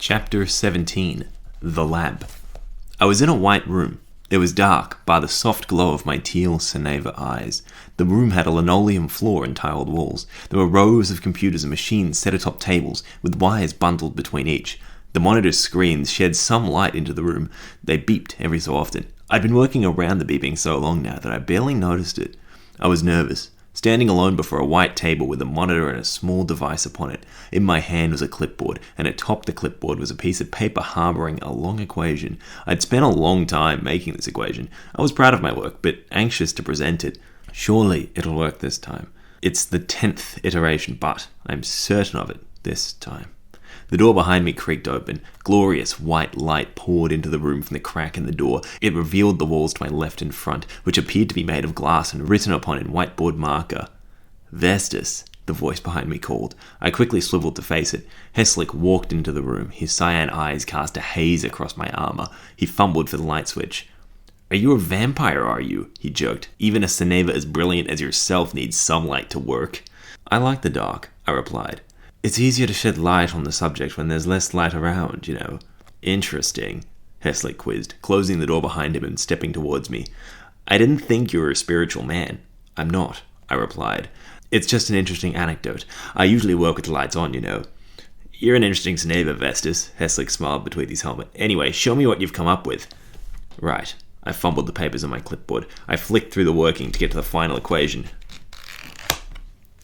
Chapter 17. The Lab. I was in a white room. It was dark by the soft glow of my teal Seneva eyes. The room had a linoleum floor and tiled walls. There were rows of computers and machines set atop tables, with wires bundled between each. The monitor's screens shed some light into the room. They beeped every so often. I'd been working around the beeping so long now that I barely noticed it. I was nervous. Standing alone before a white table with a monitor and a small device upon it. In my hand was a clipboard, and atop the clipboard was a piece of paper harboring a long equation. I'd spent a long time making this equation. I was proud of my work, but anxious to present it. Surely it'll work this time. It's the 10th iteration, but I'm certain of it this time. The door behind me creaked open. Glorious white light poured into the room from the crack in the door. It revealed the walls to my left and front, which appeared to be made of glass and written upon in whiteboard marker. "Vestas," the voice behind me called. I quickly swiveled to face it. Heslick walked into the room. His cyan eyes cast a haze across my armor. He fumbled for the light switch. "Are you a vampire, are you?" he joked. "Even a Seneva as brilliant as yourself needs some light to work." "I like the dark," I replied. "It's easier to shed light on the subject when there's less light around, you know." "Interesting," Heslick quizzed, closing the door behind him and stepping towards me. "I didn't think you were a spiritual man." "I'm not," I replied. "It's just an interesting anecdote. I usually work with the lights on, you know." "You're an interesting Seneva, Vestas," Heslick smiled between his helmet. "Anyway, show me what you've come up with." "Right." I fumbled the papers on my clipboard. I flicked through the working to get to the final equation.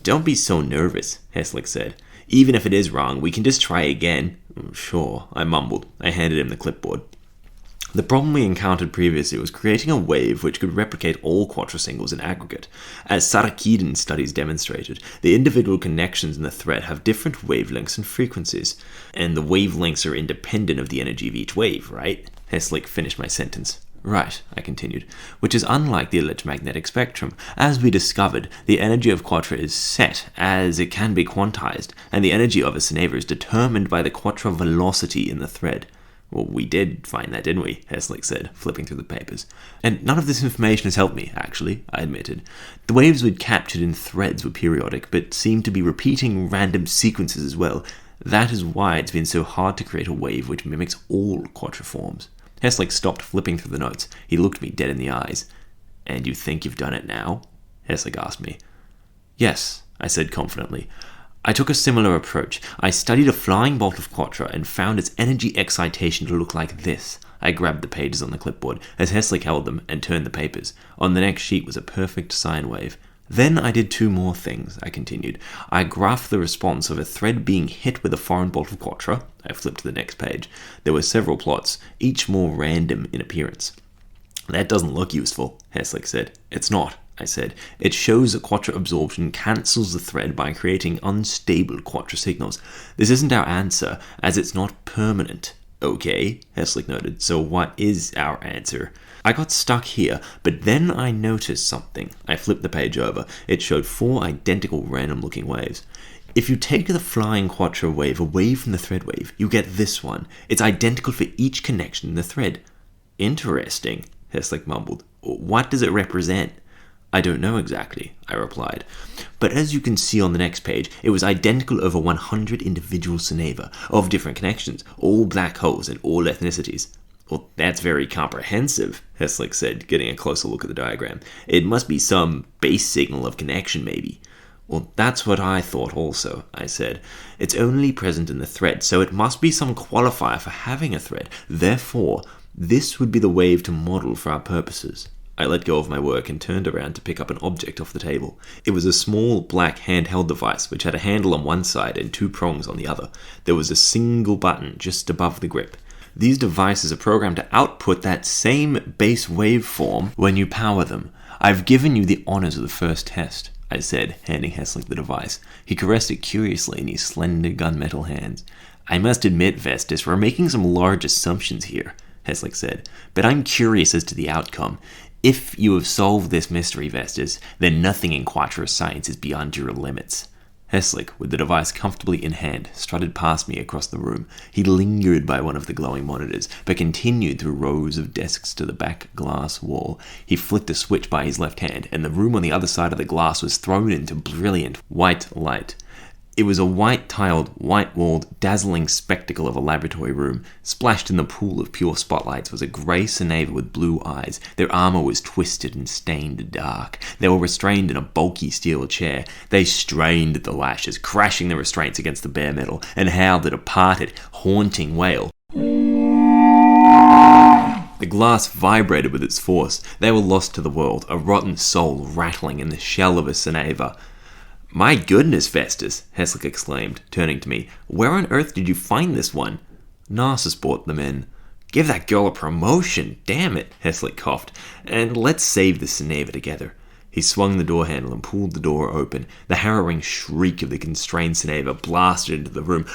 "Don't be so nervous," Heslick said. "Even if it is wrong, we can just try again." "Sure," I mumbled. I handed him the clipboard. The problem we encountered previously was creating a wave which could replicate all quadrisingles in aggregate. As Sarakidan studies demonstrated, the individual connections in the thread have different wavelengths and frequencies. And the wavelengths are independent of the energy of each wave, right? Heslick finished my sentence. "Right," I continued, "which is unlike the electromagnetic spectrum. As we discovered, the energy of quadra is set, as it can be quantized, and the energy of a Seneva is determined by the quadra velocity in the thread." "Well, we did find that, didn't we?" Heslick said, flipping through the papers. "And none of this information has helped me, actually," I admitted. "The waves we'd captured in threads were periodic, but seemed to be repeating random sequences as well. That is why it's been so hard to create a wave which mimics all quadriforms." Heslick stopped flipping through the notes. He looked me dead in the eyes. "And you think you've done it now?" Heslick asked me. "Yes," I said confidently. "I took a similar approach. I studied a flying bolt of quadra and found its energy excitation to look like this." I grabbed the pages on the clipboard as Heslick held them and turned the papers. On the next sheet was a perfect sine wave. "Then I did two more things," I continued. "I graphed the response of a thread being hit with a foreign bolt of quadra." I flipped to the next page. There were several plots, each more random in appearance. "That doesn't look useful," Heslick said. "It's not," I said. "It shows that quadra absorption cancels the thread by creating unstable quadra signals. This isn't our answer, as it's not permanent." "Okay," Heslick noted. "So what is our answer?" I got stuck here, but then I noticed something. I flipped the page over. It showed 4 identical random-looking waves. "If you take the flying quadra wave away from the thread wave, you get this one. It's identical for each connection in the thread." "Interesting," Heslick mumbled. "What does it represent?" "I don't know exactly," I replied. "But as you can see on the next page, it was identical over 100 individual Seneva of different connections, all black holes and all ethnicities." "Well, that's very comprehensive," Heslick said, getting a closer look at the diagram. "It must be some base signal of connection, maybe." "Well, that's what I thought also," I said. "It's only present in the thread, so it must be some qualifier for having a thread. Therefore, this would be the wave to model for our purposes." I let go of my work and turned around to pick up an object off the table. It was a small black handheld device which had a handle on one side and 2 prongs on the other. There was a single button just above the grip. "These devices are programmed to output that same base waveform when you power them. I've given you the honors of the first test," I said, handing Heslick the device. He caressed it curiously in his slender gunmetal hands. "I must admit, Vestas, we're making some large assumptions here," Heslick said, "but I'm curious as to the outcome. If you have solved this mystery, Vestas, then nothing in quadra science is beyond your limits." Heslick, with the device comfortably in hand, strutted past me across the room. He lingered by one of the glowing monitors, but continued through rows of desks to the back glass wall. He flicked a switch by his left hand, and the room on the other side of the glass was thrown into brilliant white light. It was a white-tiled, white-walled, dazzling spectacle of a laboratory room. Splashed in the pool of pure spotlights was a grey Ceneva with blue eyes. Their armour was twisted and stained dark. They were restrained in a bulky steel chair. They strained at the lashes, crashing the restraints against the bare metal, and howled at a parted, haunting wail. The glass vibrated with its force. They were lost to the world, a rotten soul rattling in the shell of a Ceneva. "My goodness, Festus," Heslick exclaimed, turning to me. "Where on earth did you find this one?" "Narcissus brought them in." "Give that girl a promotion, damn it," Heslick coughed. "And let's save the Ceneva together." He swung the door handle and pulled the door open. The harrowing shriek of the constrained Ceneva blasted into the room.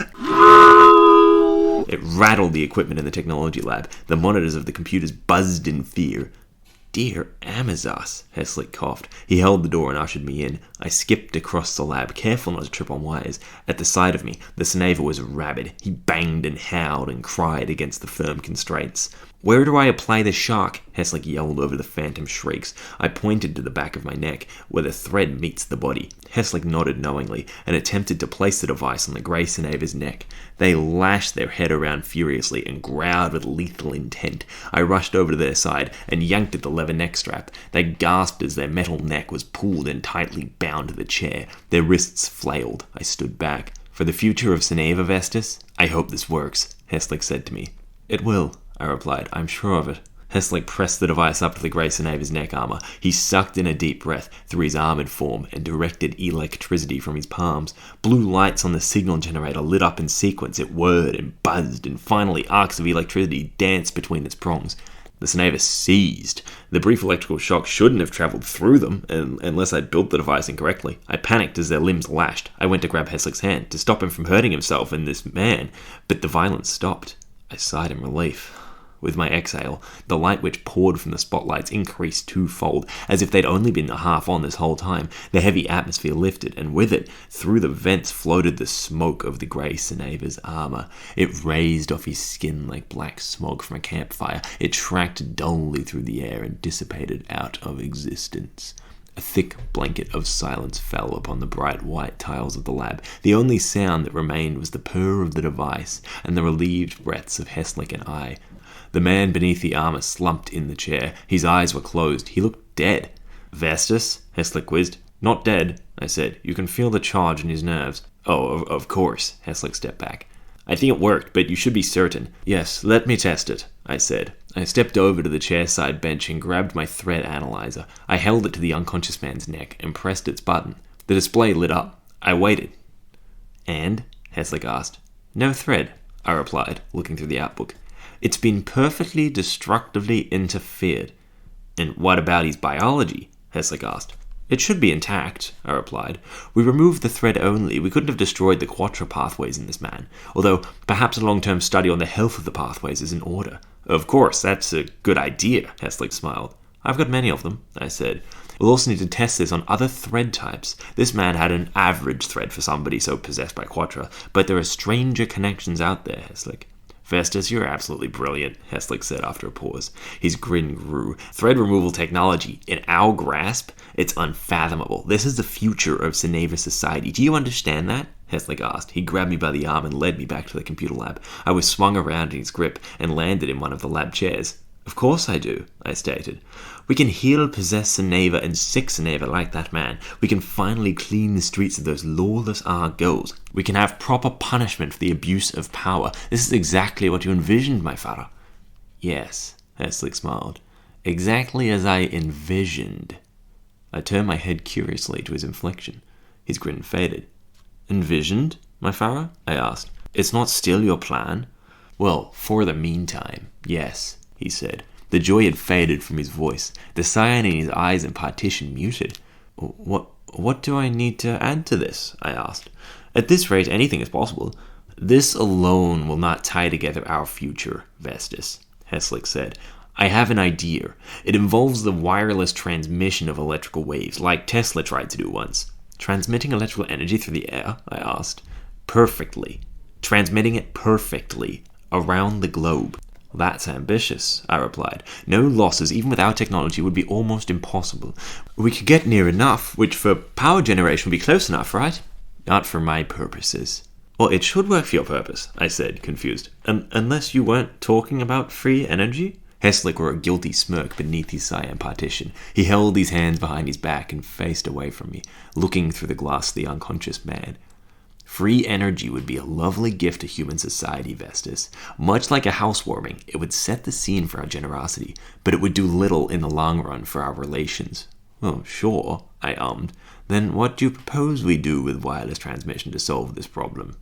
It rattled the equipment in the technology lab. The monitors of the computers buzzed in fear. "Dear Amazos," Heslick coughed. He held the door and ushered me in. I skipped across the lab, careful not to trip on wires. At the sight of me, the Ceneva was rabid. He banged and howled and cried against the firm constraints. "Where do I apply the shock?" Heslick yelled over the phantom shrieks. I pointed to the back of my neck, where the thread meets the body. Heslick nodded knowingly and attempted to place the device on the grey Ceneva's neck. They lashed their head around furiously and growled with lethal intent. I rushed over to their side and yanked at the leather neck strap. They gasped as their metal neck was pulled and tightly bound to the chair. Their wrists flailed. I stood back. "For the future of Ceneva, Vestus, I hope this works," Heslick said to me. "It will," I replied. "I'm sure of it." Heslick pressed the device up to the grey Ceneva's neck armour. He sucked in a deep breath through his armoured form and directed electricity from his palms. Blue lights on the signal generator lit up in sequence. It whirred and buzzed, and finally arcs of electricity danced between its prongs. The Ceneva seized. The brief electrical shock shouldn't have travelled through them, unless I'd built the device incorrectly. I panicked as their limbs lashed. I went to grab Heslick's hand, to stop him from hurting himself and this man, but the violence stopped. I sighed in relief. With my exhale, the light which poured from the spotlights increased twofold, as if they'd only been half on this whole time. The heavy atmosphere lifted, and with it, through the vents floated the smoke of the grey Ceneva's armour. It raised off his skin like black smoke from a campfire. It tracked dully through the air and dissipated out of existence. A thick blanket of silence fell upon the bright white tiles of the lab. The only sound that remained was the purr of the device and the relieved breaths of Heslick and I. The man beneath the armour slumped in the chair. His eyes were closed. He looked dead. "Vestus?" Heslick quizzed. "Not dead," I said. "You can feel the charge in his nerves." "Oh, of course." Heslick stepped back. "I think it worked, but you should be certain." "Yes, let me test it," I said. I stepped over to the chairside bench and grabbed my thread analyzer. I held it to the unconscious man's neck and pressed its button. The display lit up. I waited. "And?" Heslick asked. "No thread," I replied, looking through the outbook. "It's been perfectly destructively interfered." "And what about his biology?" Heslick asked. "It should be intact," I replied. "We removed the thread only. We couldn't have destroyed the quattro pathways in this man, although perhaps a long-term study on the health of the pathways is in order." "Of course, that's a good idea," Heslick smiled. "I've got many of them," I said. "We'll also need to test this on other thread types. This man had an average thread for somebody so possessed by quattro, but there are stranger connections out there, Heslick." "Festus, you're absolutely brilliant," Heslick said after a pause. His grin grew. "Thread removal technology, in our grasp, it's unfathomable. This is the future of Ceneva society. Do you understand that?" Heslick asked. He grabbed me by the arm and led me back to the computer lab. I was swung around in his grip and landed in one of the lab chairs. "Of course I do," I stated. "We can heal possessed Ceneva and sick Ceneva like that man. We can finally clean the streets of those lawless Argos. We can have proper punishment for the abuse of power. This is exactly what you envisioned, my father." "Yes," Heslick smiled. "Exactly as I envisioned." I turned my head curiously to his inflection. His grin faded. "Envisioned, my father?" I asked. "It's not still your plan?" "Well, for the meantime, yes," he said. The joy had faded from his voice. The cyan in his eyes and partition muted. What do I need to add to this?" I asked. "At this rate, anything is possible." "This alone will not tie together our future, Vestus," Heslick said. "I have an idea. It involves the wireless transmission of electrical waves, like Tesla tried to do once." "Transmitting electrical energy through the air?" I asked. "Perfectly. Transmitting it perfectly around the globe." "That's ambitious," I replied. "No losses, even with our technology, would be almost impossible. We could get near enough, which for power generation would be close enough, right?" Not for my purposes. Well, it should work for your purpose, I said, confused. Unless you weren't talking about free energy? Heslick wore a guilty smirk beneath his cyan partition. He held his hands behind his back and faced away from me, looking through the glass at the unconscious man. Free energy would be a lovely gift to human society, Vestas. Much like a housewarming, it would set the scene for our generosity, but it would do little in the long run for our relations. Oh, sure, I ummed. Then what do you propose we do with wireless transmission to solve this problem?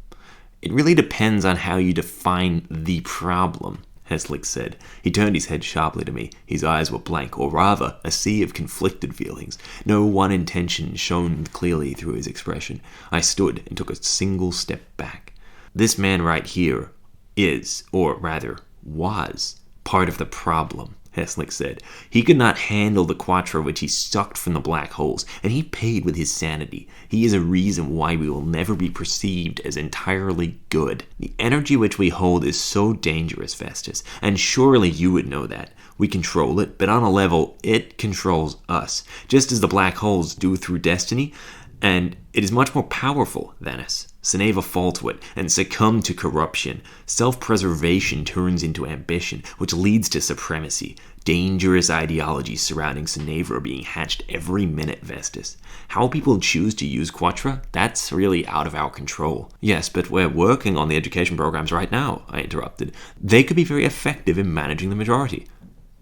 It really depends on how you define the problem, Heslick said. He turned his head sharply to me. His eyes were blank, or rather, a sea of conflicted feelings. No one intention shone clearly through his expression. I stood and took a single step back. This man right here is, or rather, was, part of the problem, Heslick said. He could not handle the quattro which he sucked from the black holes, and he paid with his sanity. He is a reason why we will never be perceived as entirely good. The energy which we hold is so dangerous, Vestas, and surely you would know that. We control it, but on a level, it controls us, just as the black holes do through destiny, and it is much more powerful than us. Seneva fall to it and succumb to corruption. Self-preservation turns into ambition, which leads to supremacy. Dangerous ideologies surrounding Seneva are being hatched every minute, Vestas. How people choose to use Quattro, that's really out of our control. Yes, but we're working on the education programs right now, I interrupted. They could be very effective in managing the majority.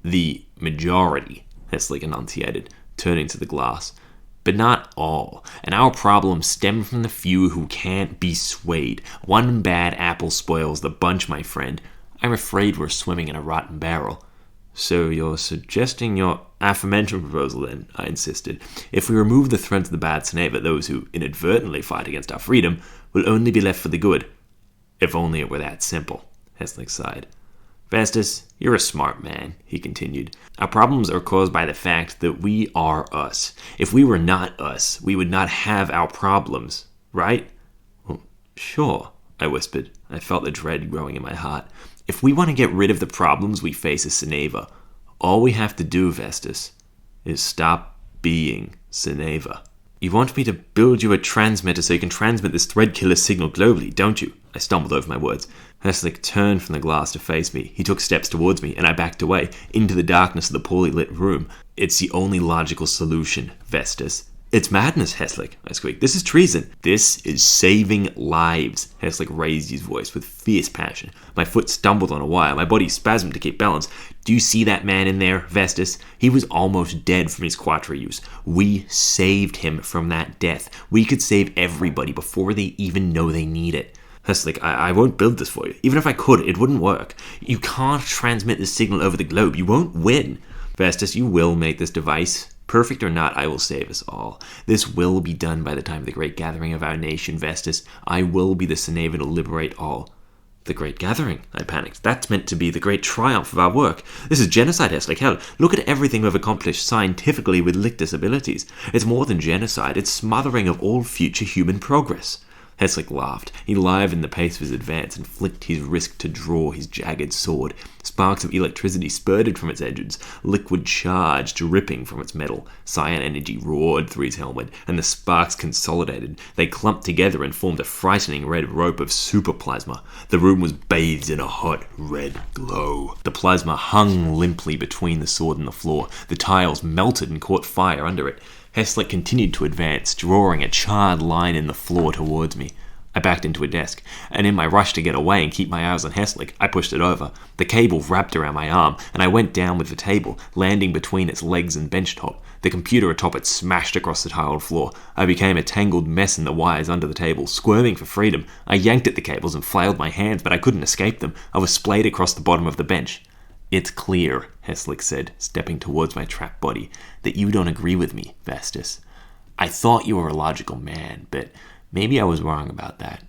The majority, Heslick enunciated, turning to the glass. But not all, and our problems stem from the few who can't be swayed. One bad apple spoils the bunch, my friend. I'm afraid we're swimming in a rotten barrel. So you're suggesting your aforementioned proposal then, I insisted. If we remove the threads of the bad Seneva, those who inadvertently fight against our freedom will only be left for the good. If only it were that simple, Heslick sighed. Vestas, you're a smart man, he continued. Our problems are caused by the fact that we are us. If we were not us, we would not have our problems, right? Well, sure, I whispered. I felt the dread growing in my heart. If we want to get rid of the problems we face as Seneva, all we have to do, Vestas, is stop being Seneva. You want me to build you a transmitter so you can transmit this thread-killer signal globally, don't you? I stumbled over my words. Heslick turned from the glass to face me. He took steps towards me, and I backed away, into the darkness of the poorly lit room. It's the only logical solution, Vestas. It's madness, Heslick, I squeaked. This is treason. This is saving lives. Heslick raised his voice with fierce passion. My foot stumbled on a wire. My body spasmed to keep balance. Do you see that man in there, Vestas? He was almost dead from his Quattro use. We saved him from that death. We could save everybody before they even know they need it. Heslick, I won't build this for you. Even if I could, it wouldn't work. You can't transmit this signal over the globe. You won't win. Vestas, you will make this device. Perfect or not, I will save us all. This will be done by the time of the great gathering of our nation, Vestas. I will be the Seneva to liberate all. The Great Gathering, I panicked. That's meant to be the great triumph of our work. This is genocide, Heslick. Hell, look at everything we've accomplished scientifically with Lictus abilities. It's more than genocide. It's smothering of all future human progress. Heslick laughed. He livened the pace of his advance and flicked his wrist to draw his jagged sword. Sparks of electricity spurted from its edges, liquid charge dripping from its metal. Cyan energy roared through his helmet, and the sparks consolidated. They clumped together and formed a frightening red rope of superplasma. The room was bathed in a hot red glow. The plasma hung limply between the sword and the floor. The tiles melted and caught fire under it. Heslick continued to advance, drawing a charred line in the floor towards me. I backed into a desk, and in my rush to get away and keep my eyes on Heslick, I pushed it over. The cable wrapped around my arm, and I went down with the table, landing between its legs and bench top. The computer atop it smashed across the tiled floor. I became a tangled mess in the wires under the table, squirming for freedom. I yanked at the cables and flailed my hands, but I couldn't escape them. I was splayed across the bottom of the bench. It's clear, Heslick said, stepping towards my trapped body, that you don't agree with me, Vestas. I thought you were a logical man, but maybe I was wrong about that.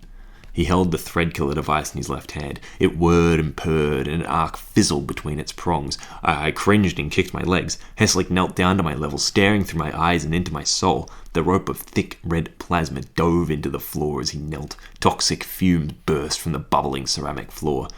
He held the thread-killer device in his left hand. It whirred and purred, and an arc fizzled between its prongs. I cringed and kicked my legs. Heslick knelt down to my level, staring through my eyes and into my soul. The rope of thick red plasma dove into the floor as he knelt. Toxic fumes burst from the bubbling ceramic floor.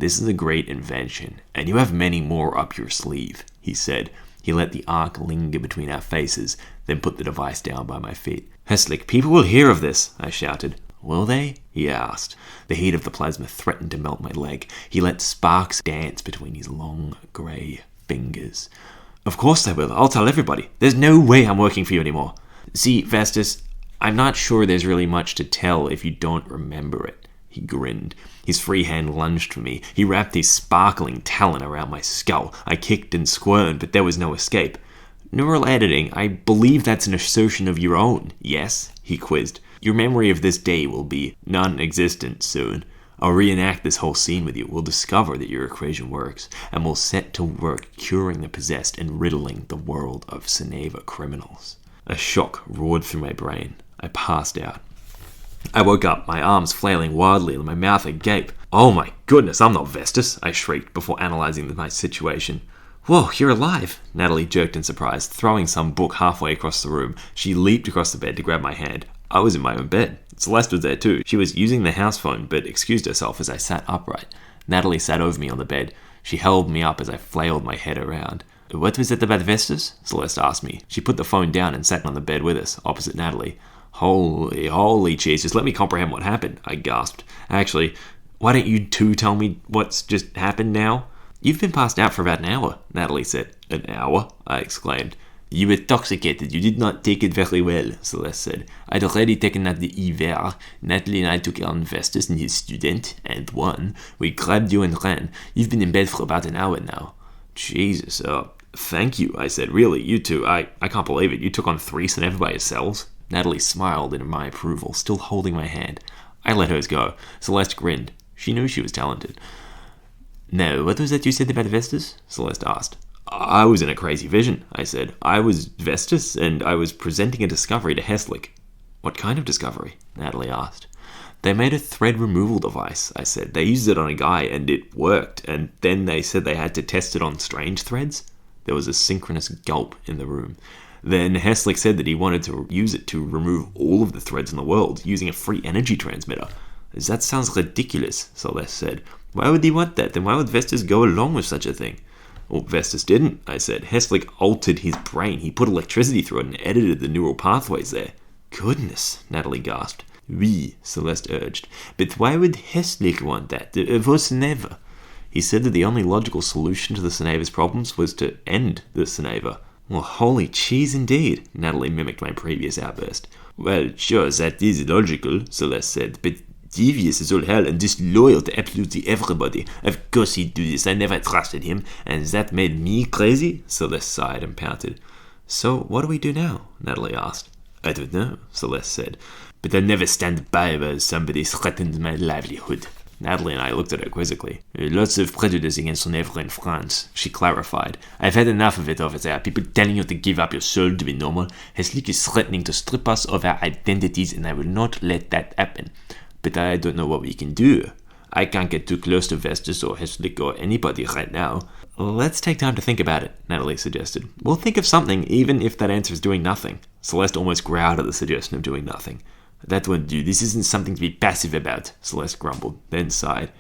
This is a great invention, and you have many more up your sleeve, he said. He let the arc linger between our faces, then put the device down by my feet. Heslick, people will hear of this, I shouted. Will they? He asked. The heat of the plasma threatened to melt my leg. He let sparks dance between his long, grey fingers. Of course they will. I'll tell everybody. There's no way I'm working for you anymore. See, Vestus, I'm not sure there's really much to tell if you don't remember it. He grinned. His free hand lunged for me. He wrapped his sparkling talon around my skull. I kicked and squirmed, but there was no escape. Neural editing, I believe that's an assertion of your own, yes? He quizzed. Your memory of this day will be non-existent soon. I'll reenact this whole scene with you. We'll discover that your equation works, and we'll set to work curing the possessed and riddling the world of Ceneva criminals. A shock roared through my brain. I passed out. I woke up, my arms flailing wildly and my mouth agape. Oh my goodness, I'm not Vestus, I shrieked before analysing my situation. Whoa, you're alive, Natalie jerked in surprise, throwing some book halfway across the room. She leaped across the bed to grab my hand. I was in my own bed. Celeste was there too. She was using the house phone, but excused herself as I sat upright. Natalie sat over me on the bed. She held me up as I flailed my head around. What was it about Vestus? Celeste asked me. She put the phone down and sat on the bed with us, opposite Natalie. Holy cheese, just let me comprehend what happened, I gasped. Actually, why don't you two tell me what's just happened now? You've been passed out for about an hour, Natalie said. An hour? I exclaimed. You were intoxicated. You did not take it very well, Celeste said. I'd already taken out the Iver. Natalie and I took on Vestus and his student, and Juan. We grabbed you and ran. You've been in bed for about an hour now. Jesus, thank you, I said. Really, you two, I can't believe it. You took on 3 Ceneva by yourselves? Natalie smiled in my approval, still holding my hand. I let hers go. Celeste grinned. She knew she was talented. No, what was that you said about Vestus? Celeste asked. I was in a crazy vision, I said. I was Vestus, and I was presenting a discovery to Heslick. What kind of discovery? Natalie asked. They made a thread removal device, I said. They used it on a guy, and it worked, and then they said they had to test it on strange threads. There was a synchronous gulp in the room. Then Heslick said that he wanted to use it to remove all of the threads in the world, using a free energy transmitter. That sounds ridiculous, Celeste said. Why would he want that? Then why would Vestus go along with such a thing? Well, Vestus didn't, I said. Heslick altered his brain. He put electricity through it and edited the neural pathways there. Goodness, Natalie gasped. Oui, Celeste urged. But why would Heslick want that? For Ceneva? He said that the only logical solution to the Ceneva's problems was to end the Ceneva. Well, holy cheese indeed, Natalie mimicked my previous outburst. Well, sure, that is logical, Celeste said, but devious as all hell and disloyal to absolutely everybody. Of course he'd do this. I never trusted him, and that made me crazy? Celeste sighed and pouted. So what do we do now? Natalie asked. I don't know, Celeste said, but I'll never stand by while somebody threatens my livelihood. Natalie and I looked at her quizzically. Lots of prejudice against Ceneva in France, she clarified. I've had enough of it over there. People telling you to give up your soul to be normal. Heslick is threatening to strip us of our identities, and I will not let that happen. But I don't know what we can do. I can't get too close to Vestus or Heslick or anybody right now. Let's take time to think about it, Natalie suggested. We'll think of something, even if that answer is doing nothing. Celeste almost growled at the suggestion of doing nothing. That won't do. This isn't something to be passive about, Celeste grumbled, then sighed.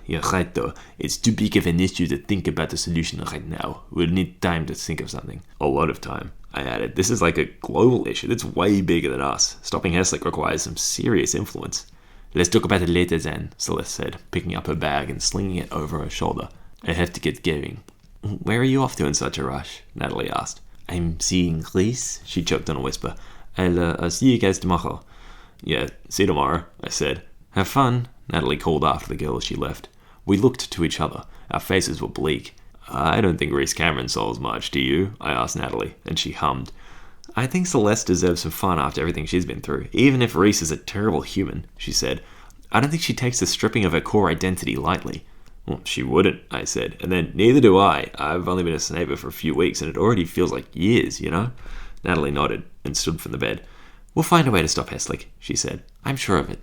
You're right, though. It's too big of an issue to think about a solution right now. We'll need time to think of something. A lot of time, I added. This is like a global issue that's way bigger than us. Stopping Heslick requires some serious influence. Let's talk about it later then, Celeste said, picking up her bag and slinging it over her shoulder. I have to get going. Where are you off to in such a rush? Natalie asked. I'm seeing Greece, she choked on a whisper. I'll see you guys tomorrow. Yeah, see you tomorrow, I said. Have fun, Natalie called after the girl as she left. We looked to each other. Our faces were bleak. I don't think Reese Cameron solves much, do you? I asked Natalie, and she hummed. I think Celeste deserves some fun after everything she's been through, even if Reese is a terrible human, she said. I don't think she takes the stripping of her core identity lightly. Well, she wouldn't, I said, and then neither do I. I've only been a Ceneva for a few weeks, and it already feels like years, you know? Natalie nodded and stood from the bed. We'll find a way to stop Heslick, she said. I'm sure of it.